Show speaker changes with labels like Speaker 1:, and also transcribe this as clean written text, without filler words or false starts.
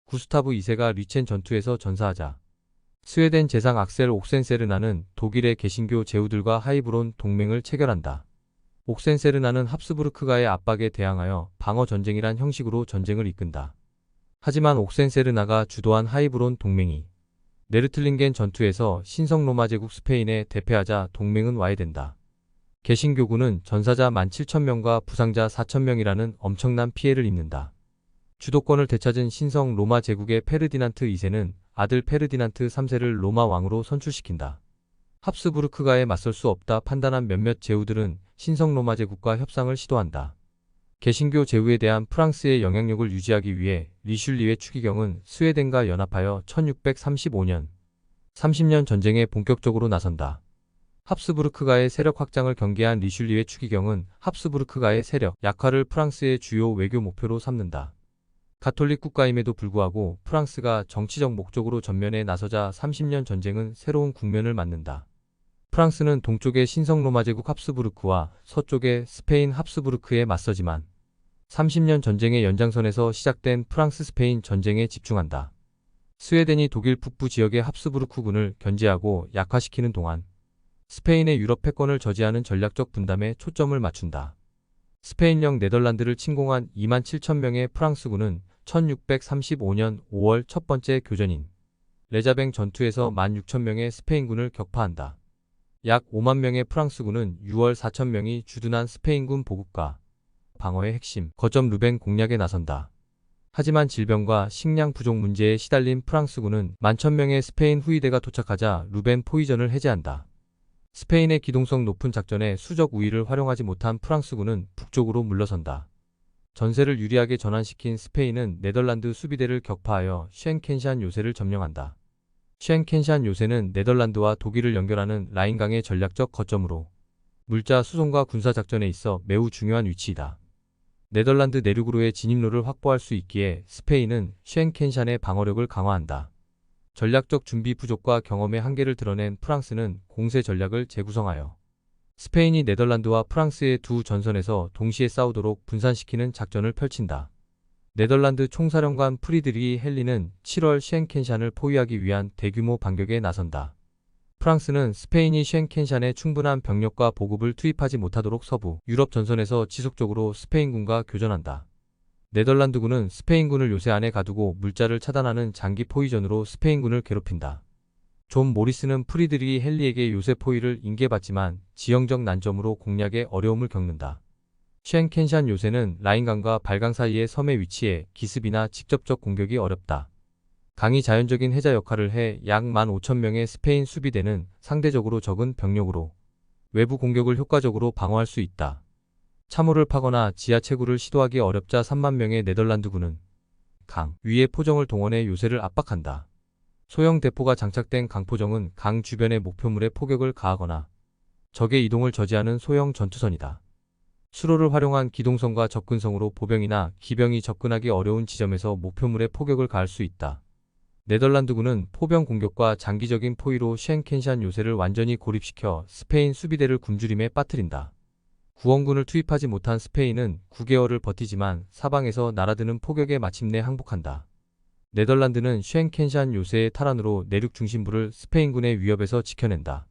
Speaker 1: 구스타브 2세가 리첸 전투에서 전사하자 스웨덴 제상 악셀 옥센세르나는 독일의 개신교 제후들과 하이브론 동맹을 체결한다. 옥센세르나는 합스부르크가의 압박에 대항하여 방어 전쟁이란 형식으로 전쟁을 이끈다. 하지만 옥센세르나가 주도한 하이브론 동맹이 네르틀링겐 전투에서 신성 로마 제국 스페인에 대패하자 동맹은 와해된다. 개신교군은 전사자 17,000명과 부상자 4,000명이라는 엄청난 피해를 입는다. 주도권을 되찾은 신성 로마 제국의 페르디난트 2세는 아들 페르디난트 3세를 로마 왕으로 선출시킨다. 합스부르크가에 맞설 수 없다 판단한 몇몇 제후들은 신성 로마 제국과 협상을 시도한다. 개신교 제후에 대한 프랑스의 영향력을 유지하기 위해 리슐리의 추기경은 스웨덴과 연합하여 1635년 30년 전쟁에 본격적으로 나선다. 합스부르크가의 세력 확장을 경계한 리슐리의 추기경은 합스부르크가의 세력 약화를 프랑스의 주요 외교 목표로 삼는다. 가톨릭 국가임에도 불구하고 프랑스가 정치적 목적으로 전면에 나서자 30년 전쟁은 새로운 국면을 맞는다. 프랑스는 동쪽의 신성 로마 제국 합스부르크와 서쪽의 스페인 합스부르크에 맞서지만 30년 전쟁의 연장선에서 시작된 프랑스 스페인 전쟁에 집중한다. 스웨덴이 독일 북부 지역의 합스부르크군을 견제하고 약화시키는 동안 스페인의 유럽 패권을 저지하는 전략적 분담에 초점을 맞춘다. 스페인령 네덜란드를 침공한 27,000명의 프랑스군은 1635년 5월 첫 번째 교전인 레자뱅 전투에서 16,000명의 스페인군을 격파한다. 약 5만 명의 프랑스군은 6월 4,000명이 주둔한 스페인군 보급과 방어의 핵심 거점 루벤 공략에 나선다. 하지만 질병과 식량 부족 문제에 시달린 프랑스군은 11,000명의 스페인 후위대가 도착하자 루벤 포위전을 해제한다. 스페인의 기동성 높은 작전에 수적 우위를 활용하지 못한 프랑스군은 북쪽으로 물러선다. 전세를 유리하게 전환시킨 스페인은 네덜란드 수비대를 격파하여 쉔켄샨 요새를 점령한다. 쉔켄샨 요새는 네덜란드와 독일을 연결하는 라인강의 전략적 거점으로 물자 수송과 군사작전에 있어 매우 중요한 위치이다. 네덜란드 내륙으로의 진입로를 확보할 수 있기에 스페인은 쉔켄샨의 방어력을 강화한다. 전략적 준비 부족과 경험의 한계를 드러낸 프랑스는 공세 전략을 재구성하여 스페인이 네덜란드와 프랑스의 두 전선에서 동시에 싸우도록 분산시키는 작전을 펼친다. 네덜란드 총사령관 프리드리히 헨리는 7월 쉔켄샨을 포위하기 위한 대규모 반격에 나선다. 프랑스는 스페인이 쉔켄샨에 충분한 병력과 보급을 투입하지 못하도록 서부 유럽 전선에서 지속적으로 스페인군과 교전한다. 네덜란드군은 스페인군을 요새 안에 가두고 물자를 차단하는 장기 포위전으로 스페인군을 괴롭힌다. 존 모리스는 프리드리히 헨리에게 요새 포위를 인계받지만 지형적 난점으로 공략에 어려움을 겪는다. 쉔켄샨 요새는 라인강과 발강 사이의 섬에 위치해 기습이나 직접적 공격이 어렵다. 강이 자연적인 해자 역할을 해 약 15,000명의 스페인 수비대는 상대적으로 적은 병력으로 외부 공격을 효과적으로 방어할 수 있다. 참호를 파거나 지하채굴을 시도하기 어렵자 3만 명의 네덜란드군은 강 위의 포정을 동원해 요새를 압박한다. 소형 대포가 장착된 강포정은 강 주변의 목표물에 포격을 가하거나 적의 이동을 저지하는 소형 전투선이다. 수로를 활용한 기동성과 접근성으로 보병이나 기병이 접근하기 어려운 지점에서 목표물에 포격을 가할 수 있다. 네덜란드군은 포병 공격과 장기적인 포위로 쉔켄샨 요새를 완전히 고립시켜 스페인 수비대를 굶주림에 빠뜨린다. 구원군을 투입하지 못한 스페인은 9개월을 버티지만 사방에서 날아드는 포격에 마침내 항복한다. 네덜란드는 쉔켄샨 요새의 탈환으로 내륙 중심부를 스페인군의 위협에서 지켜낸다.